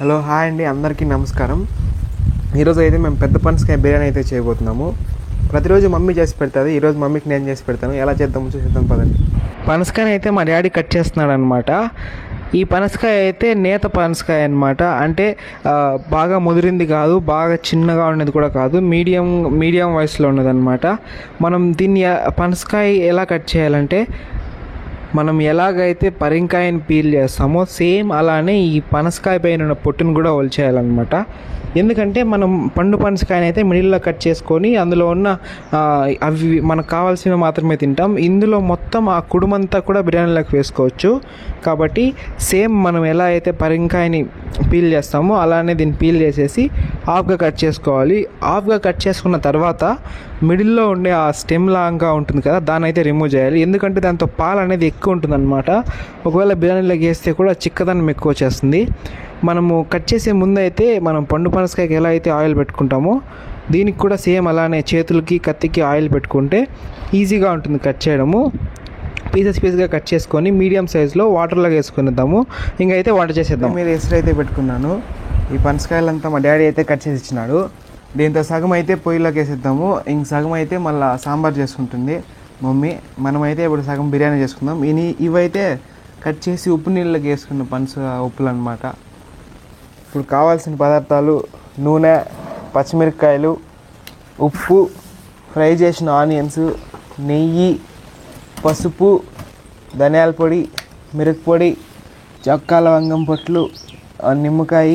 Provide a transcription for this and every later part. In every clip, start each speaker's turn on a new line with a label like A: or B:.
A: Hello hi అండి, అందరికీ నమస్కారం. ఈరోజు అయితే మేము పెద్ద పనసకాయ బిర్యానీ అయితే చేయబోతున్నాము. ప్రతిరోజు మమ్మీ చేసి పెడతాది, ఈరోజు మమ్మీకి నేను చేసి పెడతాను. ఎలా చేద్దామో చూసేద్దాం పదండి. పనసకాయ అయితే మా డాడీ కట్ చేస్తున్నాడు అనమాట. ఈ పనసకాయ అయితే నేత పనసకాయ అనమాట. అంటే బాగా ముదిరింది కాదు, బాగా చిన్నగా ఉన్నది కూడా కాదు, మీడియం వయసులో ఉన్నదన్నమాట. మనం దీన్ని పనసకాయ ఎలా కట్ చేయాలంటే, మనం ఎలాగైతే పరింకాయని పీల్ చేస్తామో సేమ్ అలానే ఈ పనసకాయ పైన ఉన్న పొట్టును కూడా ఒలిచేయాలన్నమాట. ఎందుకంటే మనం పండు పనసకాయని అయితే మిడిల్లో కట్ చేసుకొని అందులో ఉన్న అవి మనకు కావాల్సినవి మాత్రమే తింటాం. ఇందులో మొత్తం ఆ కుడుమంతా కూడా బిర్యానీలోకి వేసుకోవచ్చు. కాబట్టి సేమ్ మనం ఎలా అయితే పరింకాయని పీల్ చేస్తామో అలానే దీన్ని పీల్ చేసేసి హాఫ్గా కట్ చేసుకోవాలి. హాఫ్గా కట్ చేసుకున్న తర్వాత మిడిల్లో ఉండే ఆ స్టెమ్ లాగా ఉంటుంది కదా, దాన్ని అయితే రిమూవ్ చేయాలి. ఎందుకంటే దాంతో పాలు అనేది ఎక్కువ ఉంటుందన్నమాట. ఒకవేళ బిర్యానీలోకి వేస్తే కూడా చిక్కదనం ఎక్కువ వచ్చేస్తుంది. మనము కట్ చేసే ముందు అయితే మనం పండు పనసకాయకి ఎలా అయితే ఆయిల్ పెట్టుకుంటామో దీనికి కూడా సేమ్ అలానే చేతులకి కత్తికి ఆయిల్ పెట్టుకుంటే ఈజీగా ఉంటుంది కట్ చేయడము. పీసెస్గా కట్ చేసుకొని మీడియం సైజులో వాటర్లో వేసుకునిద్దాము. ఇంకైతే వంట చేసేద్దాం. మీద ఎసురు అయితే పెట్టుకున్నాను. ఈ పనసకాయలంతా మా డాడీ అయితే కట్ చేసి ఇచ్చినాడు. దీంతో సగం అయితే పొయ్యిలోకి వేసేద్దాము, ఇంక సగం అయితే మళ్ళీ సాంబార్ చేసుకుంటుంది మమ్మీ. మనమైతే ఇప్పుడు సగం బిర్యానీ చేసుకుందాం. ఇవైతే కట్ చేసి ఉప్పు నీళ్ళకి వేసుకున్న ఉప్పులు అనమాట. ఇప్పుడు కావాల్సిన పదార్థాలు: నూనె, పచ్చిమిరపకాయలు, ఉప్పు, ఫ్రై చేసిన ఆనియన్స్, నెయ్యి, పసుపు, ధనియాల పొడి, మిరపపొడి, చక్కా లవంగం పొట్లు, నిమ్మకాయ,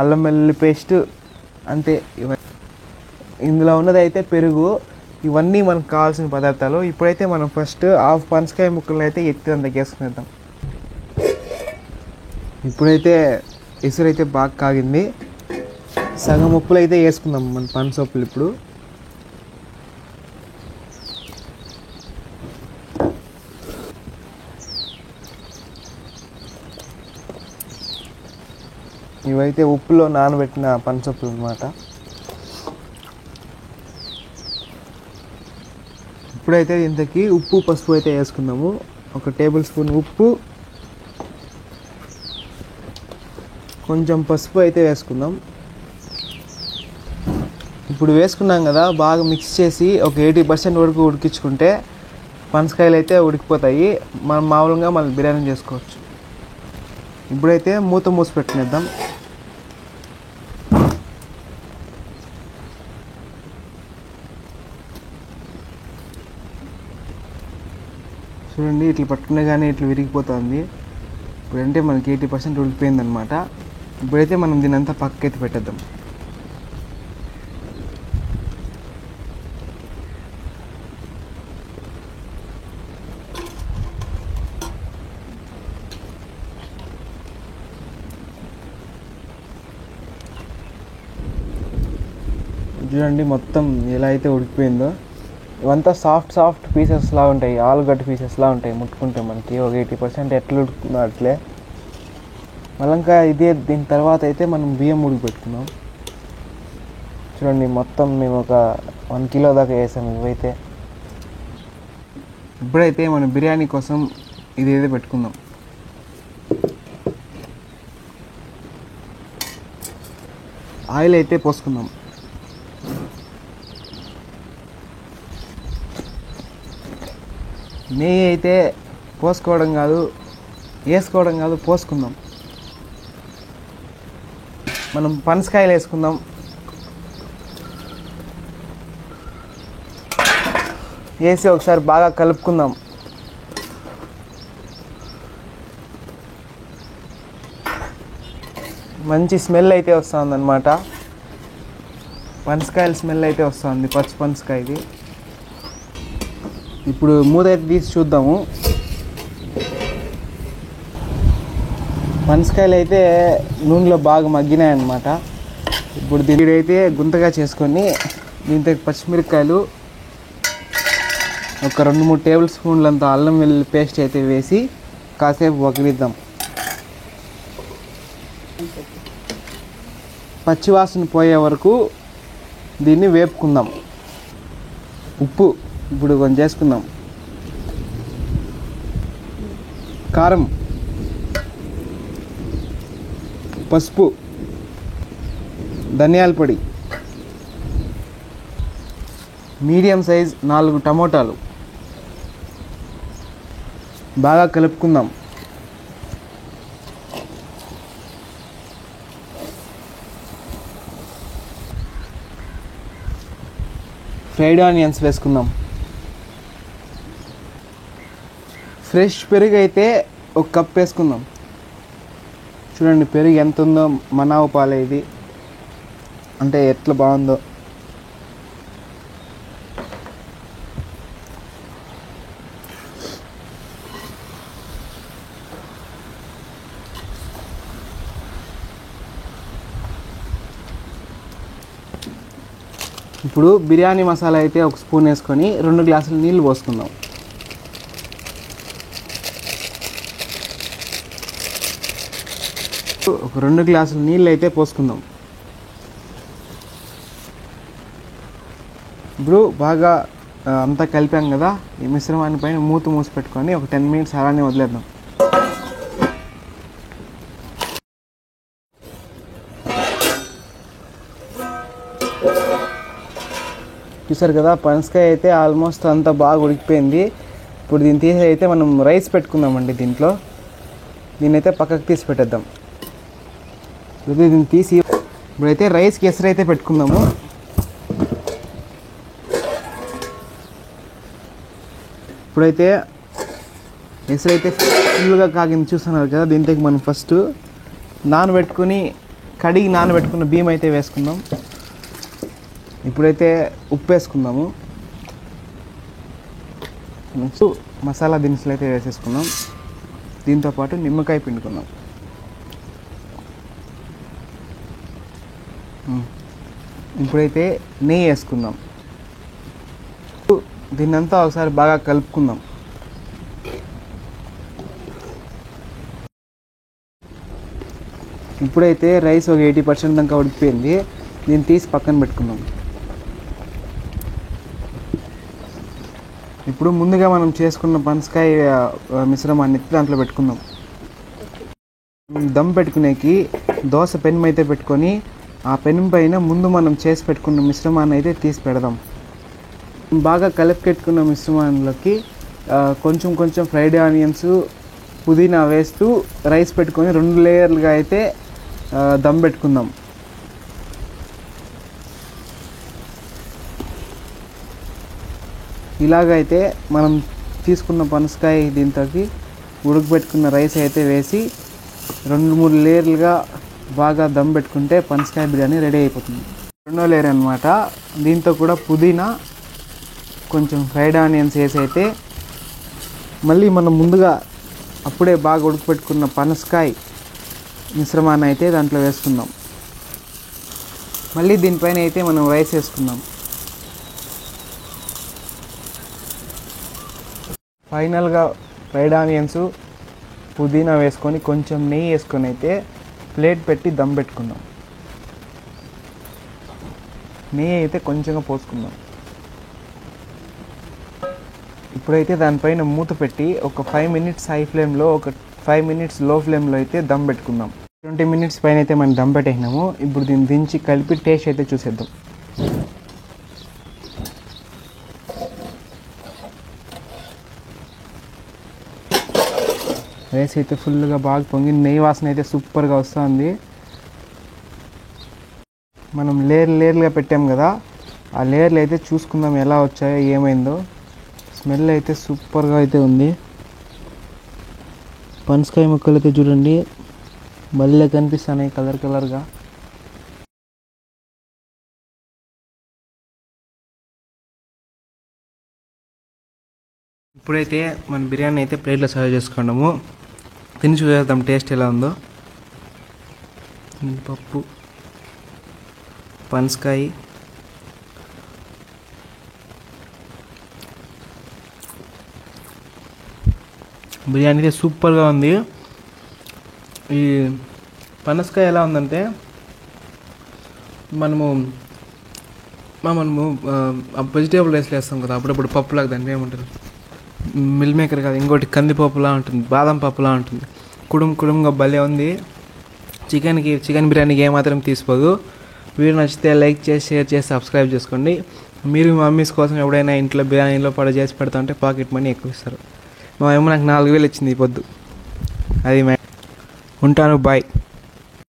A: అల్లం వెల్లుల్లి పేస్ట్, అంతే. ఇందులో ఉన్నది అయితే పెరుగు. ఇవన్నీ మనకు కావాల్సిన పదార్థాలు. ఇప్పుడైతే మనం ఫస్ట్ హాఫ్ పనసకాయ ముక్కలను అయితే ఎత్తి అంతకు వేసుకునేద్దాం. ఇప్పుడైతే ఎసురు అయితే బాగా కాగింది. సగం ఉప్పులు అయితే వేసుకుందాం మన పనసొప్పులు. ఇప్పుడు ఇవైతే ఉప్పులో నానబెట్టిన పనసొప్పులు అన్నమాట. ఇప్పుడైతే ఇంతకీ ఉప్పు పసుపు అయితే వేసుకుందాము. 1 టేబుల్ స్పూన్ ఉప్పు, కొంచెం పసుపు అయితే వేసుకుందాం. ఇప్పుడు వేసుకున్నాం కదా, బాగా మిక్స్ చేసి ఒక 80% వరకు ఉడికించుకుంటే పనసకాయలు అయితే ఉడికిపోతాయి. మనం మామూలుగా మళ్ళీ బిర్యానీ చేసుకోవచ్చు. ఇప్పుడైతే మూత మూసి పెట్టినేద్దాం. చూడండి, ఇట్లా పట్టుకునే కానీ ఇట్లా విరిగిపోతుంది. ఇప్పుడంటే మనకి 80% ఉడికిపోయిందనమాట. ఇప్పుడైతే మనం దీని అంతా పక్కకైతే పెట్టేద్దాం. చూడండి మొత్తం ఎలా అయితే ఉడికిపోయిందో. ఇవంతా సాఫ్ట్ పీసెస్లా ఉంటాయి, ఆలుగడ్డ పీసెస్లా ఉంటాయి. ముట్టుకుంటే మనకి ఒక 80% ఎట్లా ఉడుకుతుందో అట్లే. మళ్ళీ ఇంకా దీని తర్వాత అయితే మనం బియ్యం ఉడికిపెట్టుకున్నాం. చూడండి మొత్తం మేము ఒక 1 కిలో దాకా వేసాము ఇవైతే. ఇప్పుడైతే మనం బిర్యానీ కోసం ఇదేదో పెట్టుకుందాం. ఆయిల్ అయితే పోసుకుందాం. నెయ్యి అయితే వేసుకోవడం కాదు పోసుకుందాం. మనం పనసకాయలు వేసుకుందాం. వేసి ఒకసారి బాగా కలుపుకుందాం. మంచి స్మెల్ అయితే వస్తుంది అన్నమాట. పనసకాయల స్మెల్ అయితే వస్తుంది, పచ్చి పనసకాయది. ఇప్పుడు మూత అయితే తీసి చూద్దాము. పనసకాయలు అయితే నూనెలో బాగా మగ్గినాయి అన్నమాట. ఇప్పుడు దీనికైతే గుంతగా చేసుకొని దీంతో పచ్చిమిరపకాయలు, ఒక 2-3 టేబుల్ స్పూన్లంత అల్లం వెల్లుల్లి పేస్ట్ అయితే వేసి కాసేపు వగిలిద్దాం. పచ్చివాసన పోయే వరకు దీన్ని వేపుకుందాం. ఉప్పు ఇప్పుడు కొంచెం చేసుకుందాం. కారం, పసుపు, ధనియాల పొడి, మీడియం సైజ్ 4 టమోటాలు బాగా కలుపుకుందాం. ఫ్రైడ్ ఆనియన్స్ వేసుకుందాం. ఫ్రెష్ పెరుగు అయితే 1 కప్ వేసుకుందాం. చూడండి పెరుగు ఎంత ఉందో, మనావు పాలే ఇది, అంటే ఎట్లా బాగుందో. ఇప్పుడు బిర్యానీ మసాలా అయితే 1 స్పూన్ వేసుకొని 2 గ్లాసులు నీళ్ళు పోసుకుందాం. ఒక 2 గ్లాసులు నీళ్ళు అయితే పోసుకుందాం. ఇప్పుడు బాగా అంతా కలిపాం కదా, ఈ మిశ్రమాన్ని పైన మూసి పెట్టుకొని ఒక 10 మినిట్స్ అలానే వదిలేద్దాం. చూసారు కదా, పనసకాయ అయితే ఆల్మోస్ట్ అంతా బాగా ఉడికిపోయింది. ఇప్పుడు దీన్ని తీసి అయితే మనం రైస్ పెట్టుకుందామండి. దీన్ని అయితే పక్కకు తీసి పెట్టేద్దాం. దీన్ని తీసి ఇప్పుడైతే రైస్కి ఎసరు అయితే పెట్టుకుందాము. ఇప్పుడైతే ఎసరు అయితే ఫుల్గా కాగింది చూస్తున్నారు కదా. దీంట్లోకి మనం ఫస్ట్ కడిగి నానబెట్టుకున్న బియ్యం అయితే వేసుకుందాం. ఇప్పుడైతే ఉప్పు వేసుకుందాము. నెక్స్ట్ మసాలా దినుసులు అయితే వేసేసుకుందాం. దీంతోపాటు నిమ్మకాయ పిండుకుందాం. ఇప్పుడైతే నెయ్యి వేసుకుందాం. దీన్నంతా ఒకసారి బాగా కలుపుకుందాం. ఇప్పుడైతే రైస్ ఒక 80% దాకా ఉడికిపోయింది. దీన్ని తీసి పక్కన పెట్టుకుందాం. ఇప్పుడు ముందుగా మనం చేసుకున్న పనసకాయ మిశ్రమాన్ని దాంట్లో పెట్టుకుందాం. దమ్ పెట్టుకునేకి దోశ పెనం అయితే పెట్టుకొని ఆ పెనం పైన ముందు మనం చేసి పెట్టుకున్న మిశ్రమాన్ని అయితే తీసి పెడదాం. బాగా కలిపి పెట్టుకున్న మిశ్రమాన్లోకి కొంచెం ఫ్రైడ్ ఆనియన్స్, పుదీనా వేస్తూ రైస్ పెట్టుకొని 2 లేయర్లుగా అయితే దమ్ పెట్టుకుందాం. ఇలాగైతే మనం తీసుకున్న పనసకాయ దీంట్లోకి ఉడకబెట్టుకున్న రైస్ అయితే వేసి 2-3 లేయర్లుగా బాగా దమ్ పెట్టుకుంటే పనసకాయ బిర్యానీ రెడీ అయిపోతుంది. 2వ లేయర్ అనమాట. దీంతో కూడా పుదీనా, కొంచెం ఫ్రైడ్ ఆనియన్స్ వేసి అయితే మళ్ళీ మనం ముందుగా అప్పుడే బాగా ఉడకబెట్టుకున్న పనసకాయ మిశ్రమాన్ని అయితే దాంట్లో వేసుకుందాం. మళ్ళీ దీనిపైన అయితే మనం రైస్ వేసుకుందాం. ఫైనల్గా ఫ్రైడ్ ఆనియన్స్, పుదీనా వేసుకొని కొంచెం నెయ్యి వేసుకొని అయితే ప్లేట్ పెట్టి దమ్ పెట్టుకుందాం. నెయ్యి అయితే కొంచెంగా పోసుకుందాం. ఇప్పుడైతే దానిపైన మూత పెట్టి ఒక 5 మినిట్స్ హై ఫ్లేమ్లో, ఒక 5 మినిట్స్ లో ఫ్లేమ్లో అయితే దమ్ పెట్టుకుందాం. 20 మినిట్స్ పైన అయితే మనం దమ్ పెట్టేసినాము. ఇప్పుడు దీన్ని దించి కలిపి టేస్ట్ అయితే చూసేద్దాం. రైస్ అయితే ఫుల్గా బాగా పొంగి నెయ్యి వాసన అయితే సూపర్గా వస్తుంది. మనం లేయర్లుగా పెట్టాం కదా, ఆ లేయర్లు అయితే చూసుకుందాం ఎలా వచ్చాయో ఏమైందో. స్మెల్ అయితే సూపర్గా అయితే ఉంది. పనసకాయ ముక్కలు అయితే చూడండి భలే కనిపిస్తున్నాయి కలర్గా. ఇప్పుడైతే మన బిర్యానీ అయితే ప్లేట్లో సర్వ్ చేసుకున్నాము. తిని చూసేద్దాం టేస్ట్ ఎలా ఉందో. పప్పు, పనసకాయ, బిర్యానీ అయితే సూపర్గా ఉంది. ఈ పనసకాయ ఎలా ఉందంటే మనము వెజిటేబుల్ రైస్లో వేస్తాం కదా అప్పుడప్పుడు పప్పులాగా, దాన్ని ఏమంటారు, మిల్ మేకర్ కాదు, ఇంకోటి కందిపప్పులా ఉంటుంది, బాదం పప్పులా ఉంటుంది. కుడుంగా భలే ఉంది. చికెన్ బిర్యానీకి ఏమాత్రం తీసిపోదు. వీడియో నచ్చితే లైక్ చేసి షేర్ చేసి సబ్స్క్రైబ్ చేసుకోండి. మీరు మీ మమ్మీస్ కోసం ఎప్పుడైనా ఇంట్లో బిర్యానీలో చేసి పెడతా ఉంటే పాకెట్ మనీ ఎక్కువ ఇస్తారు. మా అమ్మ నాకు 4,000 ఇచ్చింది ఈ పొద్దు. అది ఉంటాను, బాయ్.